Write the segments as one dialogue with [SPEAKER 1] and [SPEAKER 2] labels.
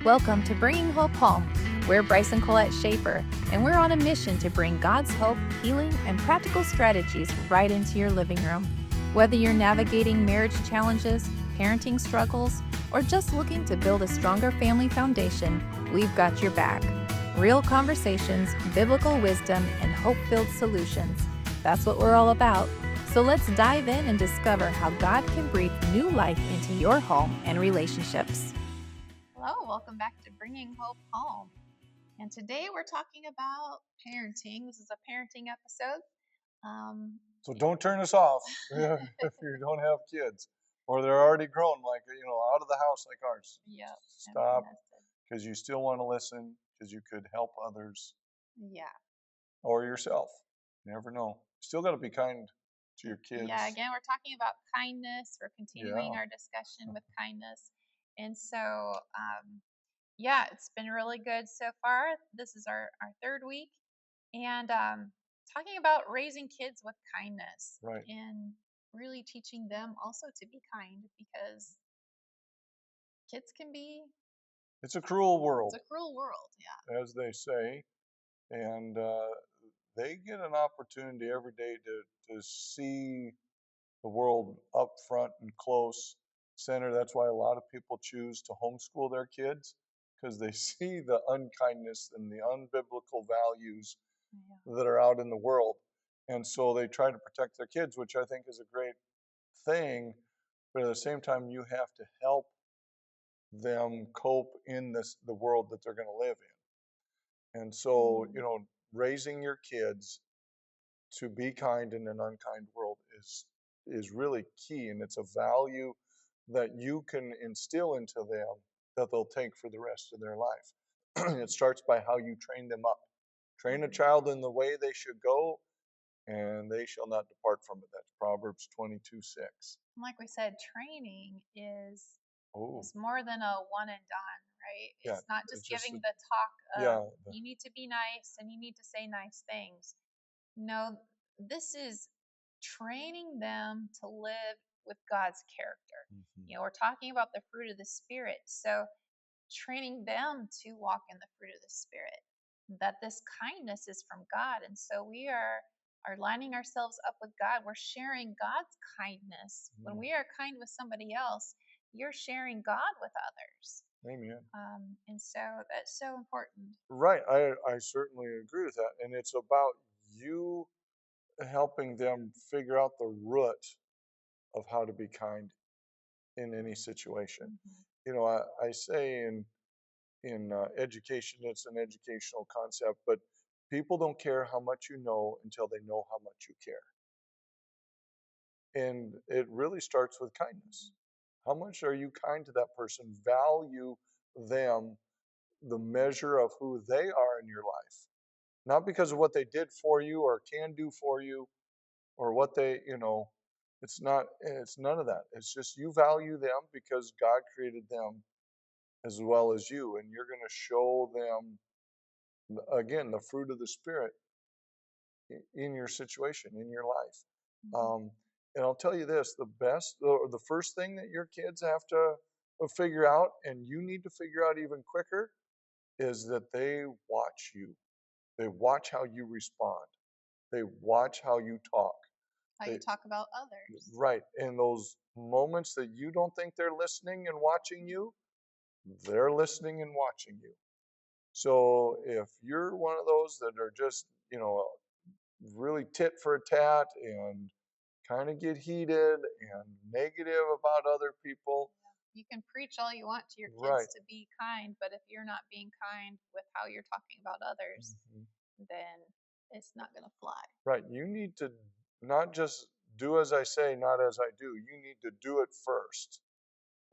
[SPEAKER 1] Welcome to Bringing Hope Home. We're Bryce and Colette Schaffer, and we're on a mission to bring God's hope, healing, and practical strategies right into your living room. Whether you're navigating marriage challenges, parenting struggles, or just looking to build a stronger family foundation, we've got your back. Real conversations, biblical wisdom, and hope-filled solutions. That's what we're all about. So let's dive in and discover how God can breathe new life into your home and relationships. Hello, welcome back to Bringing Hope Home. And today we're talking about parenting. This is a parenting episode.
[SPEAKER 2] So don't turn us off if you don't have kids or they're already grown, like, out of the house like ours.
[SPEAKER 1] Yep.
[SPEAKER 2] Stop, because you still want to listen, because you could help others.
[SPEAKER 1] Yeah.
[SPEAKER 2] Or yourself. You never know. Still got to be kind to your kids.
[SPEAKER 1] Yeah, again, we're talking about kindness. We're continuing our discussion with kindness. And so, it's been really good so far. This is our third week. And talking about raising kids with kindness.
[SPEAKER 2] Right.
[SPEAKER 1] And really teaching them also to be kind, because kids can be...
[SPEAKER 2] It's a cruel world.
[SPEAKER 1] It's a cruel world, yeah.
[SPEAKER 2] As they say. And they get an opportunity every day to see the world up front and close center. That's why a lot of people choose to homeschool their kids, because they see the unkindness and the unbiblical values that are out in the world. And so they try to protect their kids, which I think is a great thing. But at the same time, you have to help them cope in the world that they're going to live in. And so, raising your kids to be kind in an unkind world is really key, and it's a value that you can instill into them that they'll take for the rest of their life. It starts by how you train them up. Train a child in the way they should go, and they shall not depart from it. That's Proverbs 22:6.
[SPEAKER 1] Like we said, training is more than a one and done, right? It's not just giving the talk of you need to be nice and you need to say nice things. No, this is training them to live with God's character.
[SPEAKER 2] Mm-hmm.
[SPEAKER 1] We're talking about the fruit of the Spirit. So training them to walk in the fruit of the Spirit, that this kindness is from God. And so we are lining ourselves up with God. We're sharing God's kindness. When we are kind with somebody else, you're sharing God with others.
[SPEAKER 2] Amen.
[SPEAKER 1] And so that's so important.
[SPEAKER 2] Right. I certainly agree with that. And it's about you helping them figure out the root of how to be kind in any situation. I say in education, it's an educational concept, but people don't care how much you know until they know how much you care. And it really starts with kindness. How much are you kind to that person? Value them, the measure of who they are in your life. Not because of what they did for you or can do for you or what they, it's none of that. It's just you value them because God created them as well as you, and you're going to show them, again, the fruit of the Spirit in your situation, in your life. And I'll tell you this, the first thing that your kids have to figure out, and you need to figure out even quicker, is that they watch you. They watch how you respond. They watch how you talk.
[SPEAKER 1] How you talk about others.
[SPEAKER 2] Right. In those moments that you don't think they're listening and watching you, they're listening and watching you. So if you're one of those that are just, really tit for a tat and kind of get heated and negative about other people.
[SPEAKER 1] You can preach all you want to your kids to be kind, but if you're not being kind with how you're talking about others, then it's not going to fly.
[SPEAKER 2] Right. You need to not just do as I say, not as I do. You need to do it first.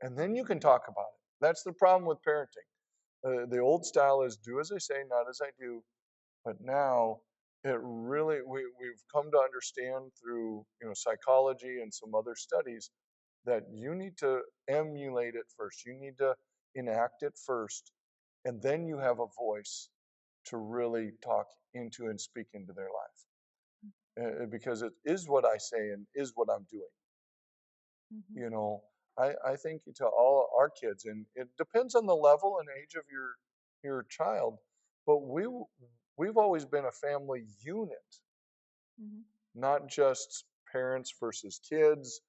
[SPEAKER 2] And then you can talk about it. That's the problem with parenting. The old style is do as I say, not as I do. But now it really, we've come to understand through psychology and some other studies that you need to emulate it first. You need to enact it first, and then you have a voice to really talk into and speak into their life. Because it is what I say and is what I'm doing. I think you tell all our kids, and it depends on the level and age of your child, but we've always been a family unit,
[SPEAKER 1] Hmm.
[SPEAKER 2] not just parents versus kids.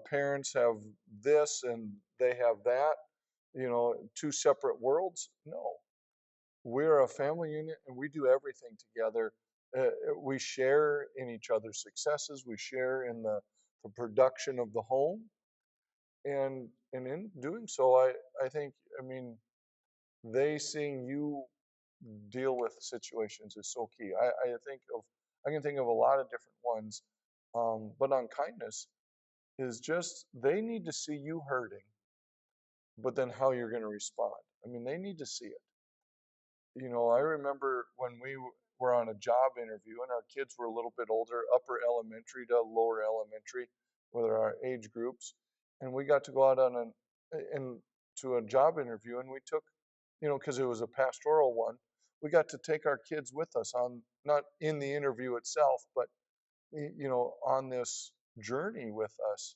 [SPEAKER 2] Parents have this and they have that, two separate worlds. No, we're a family unit and we do everything together. We share in each other's successes. We share in the production of the home, and in doing so, I think, I mean, they seeing you deal with situations is so key. I can think of a lot of different ones, but on kindness is just they need to see you hurting, but then how you're going to respond. I mean, they need to see it. I remember when we were on a job interview and our kids were a little bit older, upper elementary to lower elementary, with our age groups, and we got to go out in to a job interview, and we took, because it was a pastoral one, we got to take our kids with us on, not in the interview itself, but on this journey with us,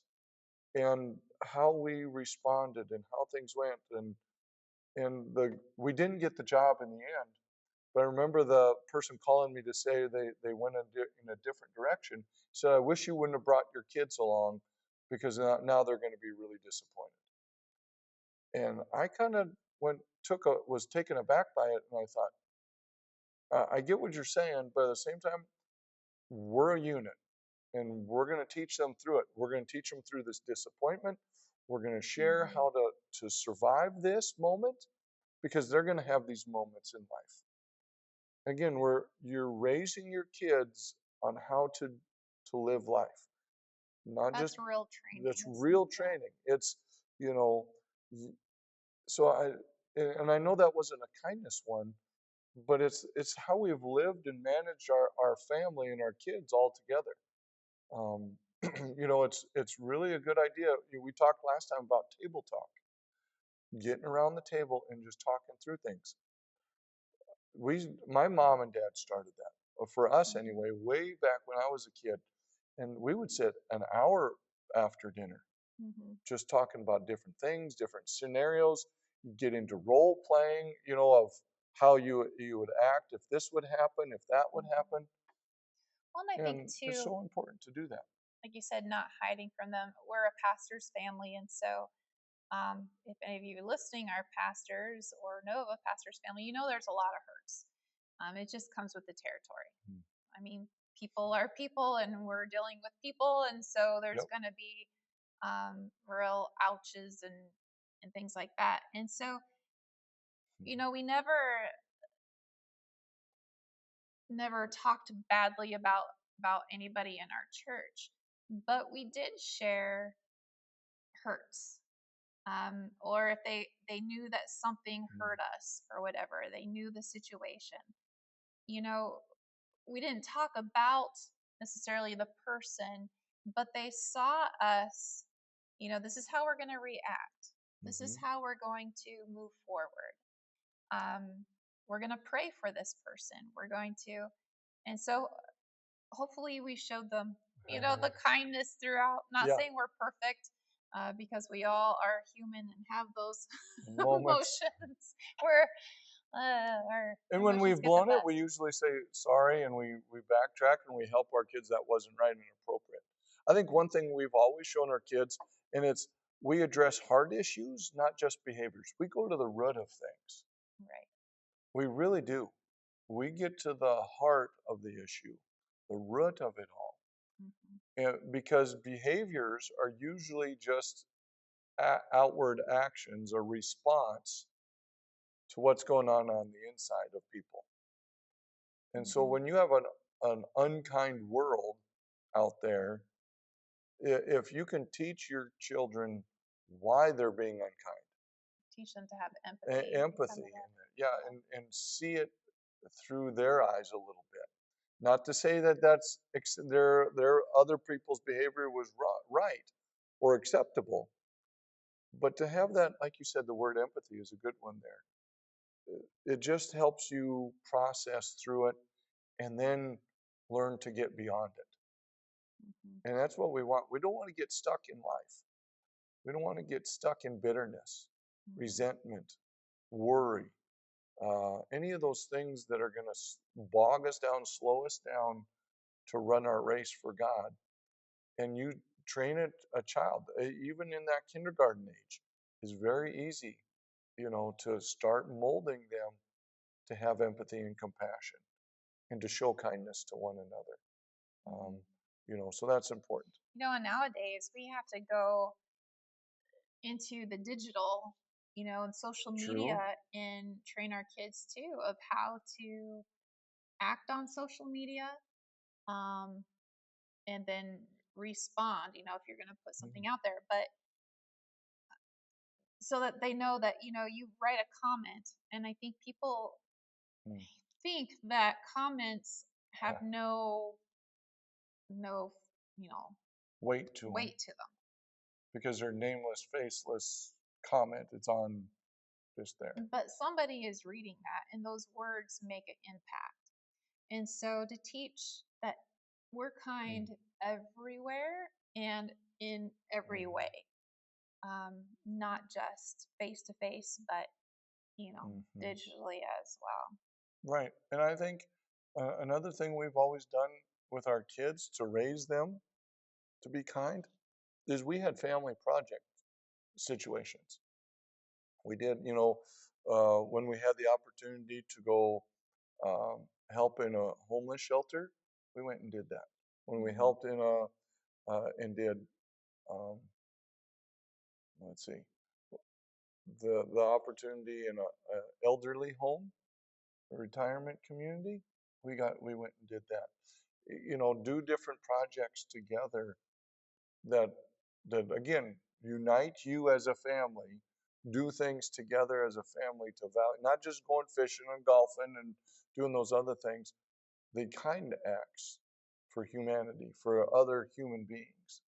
[SPEAKER 2] and how we responded and how things went, and we didn't get the job in the end, but I remember the person calling me to say they went in a different direction. He said, I wish you wouldn't have brought your kids along, because now they're going to be really disappointed. And I kind of was taken aback by it, and I thought, I get what you're saying, but at the same time, we're a unit, and we're going to teach them through it. We're going to teach them through this disappointment. We're going to share
[SPEAKER 1] Hmm.
[SPEAKER 2] how to survive this moment, because they're going to have these moments in life. Again, you're raising your kids on how to live life, not just
[SPEAKER 1] That's real training,
[SPEAKER 2] that's
[SPEAKER 1] isn't
[SPEAKER 2] real
[SPEAKER 1] it?
[SPEAKER 2] training. It's you know, so and I know that wasn't a kindness one, but it's how we've lived and managed our family and our kids all together. Um, it's really a good idea. We talked last time about table talk, getting around the table and just talking through things. My mom and dad started that, for us
[SPEAKER 1] Hmm.
[SPEAKER 2] anyway, way back when I was a kid, and we would sit an hour after dinner
[SPEAKER 1] Hmm.
[SPEAKER 2] just talking about different things, different scenarios, get into role playing, of how you would act if this would happen, if that would
[SPEAKER 1] Hmm.
[SPEAKER 2] happen,
[SPEAKER 1] Well, and I think
[SPEAKER 2] and it's
[SPEAKER 1] too,
[SPEAKER 2] so important to do that.
[SPEAKER 1] like you said, not hiding from them. We're a pastor's family, and so if any of you listening are pastors or know of a pastor's family, you know there's a lot of hurts. It just comes with the territory.
[SPEAKER 2] Mm.
[SPEAKER 1] I mean, people are people, and we're dealing with people, and so there's
[SPEAKER 2] Yep.
[SPEAKER 1] going to be real ouches and things like that. And so, we never talked badly about anybody in our church, but we did share hurts, or if they knew that something
[SPEAKER 2] Mm.
[SPEAKER 1] hurt us or whatever, they knew the situation. You know, we didn't talk about necessarily the person, but they saw us. This is how we're going to react. This is
[SPEAKER 2] Mm-hmm.
[SPEAKER 1] how we're going to move forward. We're going to pray for this person. We're going to, and so hopefully we showed them, the kindness throughout. Not
[SPEAKER 2] Yeah,
[SPEAKER 1] saying we're perfect, because we all are human and have those
[SPEAKER 2] moments.
[SPEAKER 1] emotions where our
[SPEAKER 2] And when
[SPEAKER 1] emotions
[SPEAKER 2] we've
[SPEAKER 1] get the
[SPEAKER 2] blown it, we
[SPEAKER 1] best.
[SPEAKER 2] usually say sorry, and we backtrack and we help our kids that wasn't right and appropriate. I think one thing we've always shown our kids, and it's we address hard issues, not just behaviors. We go to the root of things.
[SPEAKER 1] Right.
[SPEAKER 2] We really do. We get to the heart of the issue, the root of it all.
[SPEAKER 1] Hmm.
[SPEAKER 2] And because behaviors are usually just outward actions or response to what's going on the inside of people. And so
[SPEAKER 1] Hmm.
[SPEAKER 2] when you have an unkind world out there, if you can teach your children why they're being unkind,
[SPEAKER 1] Teach them to have empathy and some
[SPEAKER 2] empathy,
[SPEAKER 1] of that.
[SPEAKER 2] yeah, and see it through their eyes a little bit. Not to say that their other people's behavior was right or acceptable, but to have that, like you said, the word empathy is a good one there. It just helps you process through it and then learn to get beyond it.
[SPEAKER 1] Hmm.
[SPEAKER 2] And that's what we want. We don't want to get stuck in life. We don't want to get stuck in bitterness,
[SPEAKER 1] Mhm.
[SPEAKER 2] resentment, worry, any of those things that are going to bog us down, slow us down to run our race for God. And you train a child, even in that kindergarten age, is very easy, to start molding them to have empathy and compassion and to show kindness to one another.
[SPEAKER 1] Mhm.
[SPEAKER 2] So that's important.
[SPEAKER 1] And nowadays we have to go into the digital, and social media
[SPEAKER 2] True.
[SPEAKER 1] and train our kids too of how to act on social media, um, and then respond, if you're going to put something out there. But so that they know that, you write a comment. And I think people
[SPEAKER 2] Mm-hmm.
[SPEAKER 1] think that comments have no, you know,
[SPEAKER 2] Weight to them
[SPEAKER 1] weight to them.
[SPEAKER 2] because they're nameless, faceless comment. It's on just there.
[SPEAKER 1] But somebody is reading that, and those words make an impact. And so to teach that we're kind everywhere and in every way, not just face to face, but
[SPEAKER 2] Mm-hmm.
[SPEAKER 1] digitally as well.
[SPEAKER 2] Right. And I think another thing we've always done with our kids to raise them to be kind is we had family project situations. We did, when we had the opportunity to go help in a homeless shelter, we went and did that. When we
[SPEAKER 1] Mhm.
[SPEAKER 2] helped and did, um, let's see, the opportunity in a elderly home, a retirement community, we went and did that. Do different projects together that again unite you as a family. Do things together as a family to value, not just going fishing and golfing and doing those other things. The kind acts for humanity, for other human beings,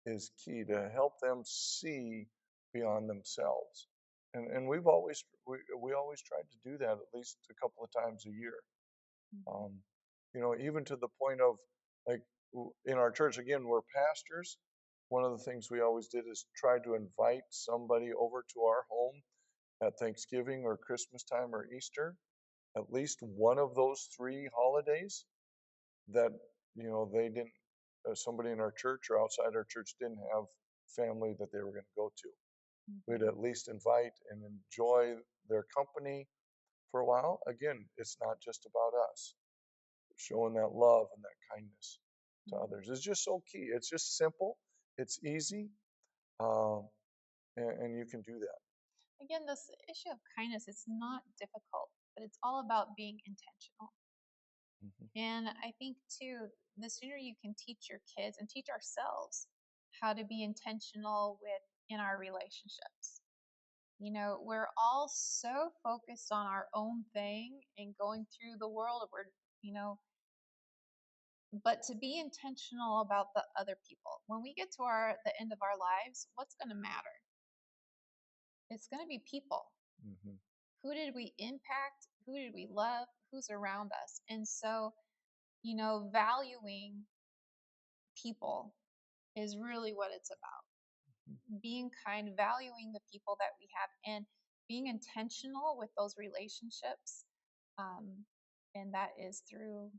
[SPEAKER 2] is key to help them see beyond themselves. And we always tried to do that at least a couple of times a year.
[SPEAKER 1] Mhm.
[SPEAKER 2] Um, even to the point of like in our church, again, we're pastors. One of the things we always did is try to invite somebody over to our home at Thanksgiving or Christmas time or Easter, at least one of those three holidays that, they didn't, somebody in our church or outside our church didn't have family that they were going to go to. We'd
[SPEAKER 1] Mhm.
[SPEAKER 2] at least invite and enjoy their company for a while. Again, it's not just about us. Showing that love and that kindness to
[SPEAKER 1] Mhm.
[SPEAKER 2] others is just so key. It's just simple, it's easy, um, and you can do that.
[SPEAKER 1] Again, this issue of kindness, it's not difficult, but it's all about being intentional.
[SPEAKER 2] Hmm.
[SPEAKER 1] And I think too, the sooner you can teach your kids and teach ourselves how to be intentional with in our relationships. We're all so focused on our own thing and going through the world. You know, but to be intentional about the other people. When we get to the end of our lives, what's going to matter? It's going to be people.
[SPEAKER 2] Hmm.
[SPEAKER 1] Who did we impact? Who did we love? Who's around us? And so, valuing people is really what it's about. Being kind, valuing the people that we have, and being intentional with those relationships. Um, and that is through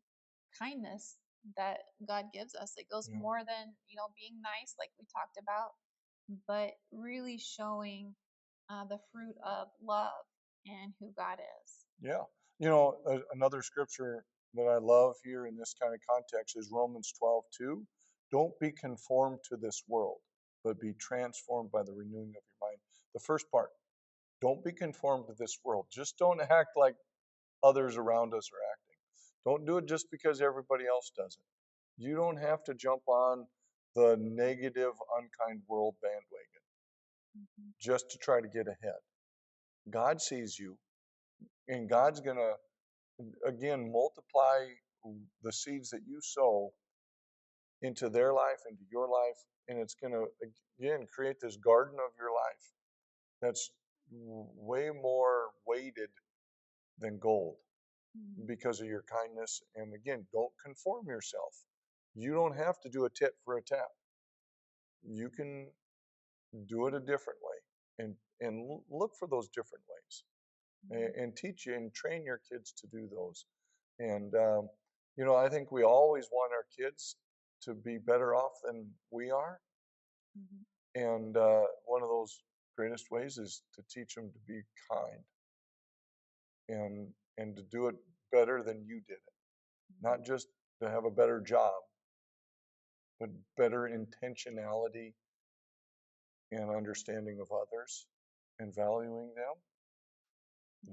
[SPEAKER 1] kindness that God gives us. It goes
[SPEAKER 2] Yeah.
[SPEAKER 1] more than, being nice, like we talked about, but really showing the fruit of love and who God is.
[SPEAKER 2] Yeah. Another scripture that I love here in this kind of context is Romans 12:2. Don't be conformed to this world, but be transformed by the renewing of your mind. The first part, don't be conformed to this world. Just don't act like others around us are acting. Don't do it just because everybody else does it. You don't have to jump on the negative, unkind world bandwagon
[SPEAKER 1] Mhm.
[SPEAKER 2] just to try to get ahead. God sees you, and God's going to, again, multiply the seeds that you sow into their life, into your life, and it's going to, again, create this garden of your life that's way more weighted than gold
[SPEAKER 1] Mhm.
[SPEAKER 2] because of your kindness. And again, don't conform yourself. You don't have to do a tit for a tat. You can do it a different way, and look for those different ways, and teach you and train your kids to do those. And I think we always want our kids to be better off than we are. And one of those greatest ways is to teach them to be kind, and to do it better than you did it. Not just to have a better job, but better intentionality and understanding of others and valuing them.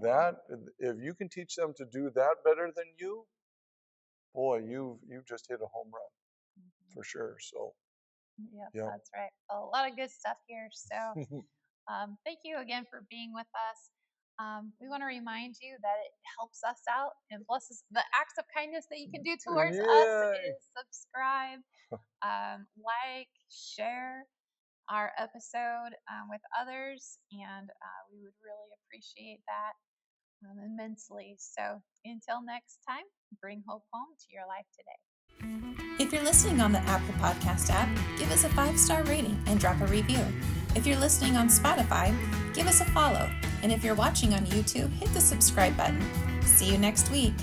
[SPEAKER 2] That, if you can teach them to do that better than you, boy, you've just hit a home run for sure. So
[SPEAKER 1] Yep,
[SPEAKER 2] yeah.
[SPEAKER 1] that's right. A lot of good stuff here. So thank you again for being with us. We want to remind you that it helps us out and blesses the acts of kindness that you can do towards us is subscribe, like, share our episode with others, and we would really appreciate that immensely. So until next time, bring hope home to your life today.
[SPEAKER 3] If you're listening on the Apple Podcast app, give us a 5-star rating and drop a review. If you're listening on Spotify, give us a follow. And if you're watching on YouTube, hit the subscribe button. See you next week.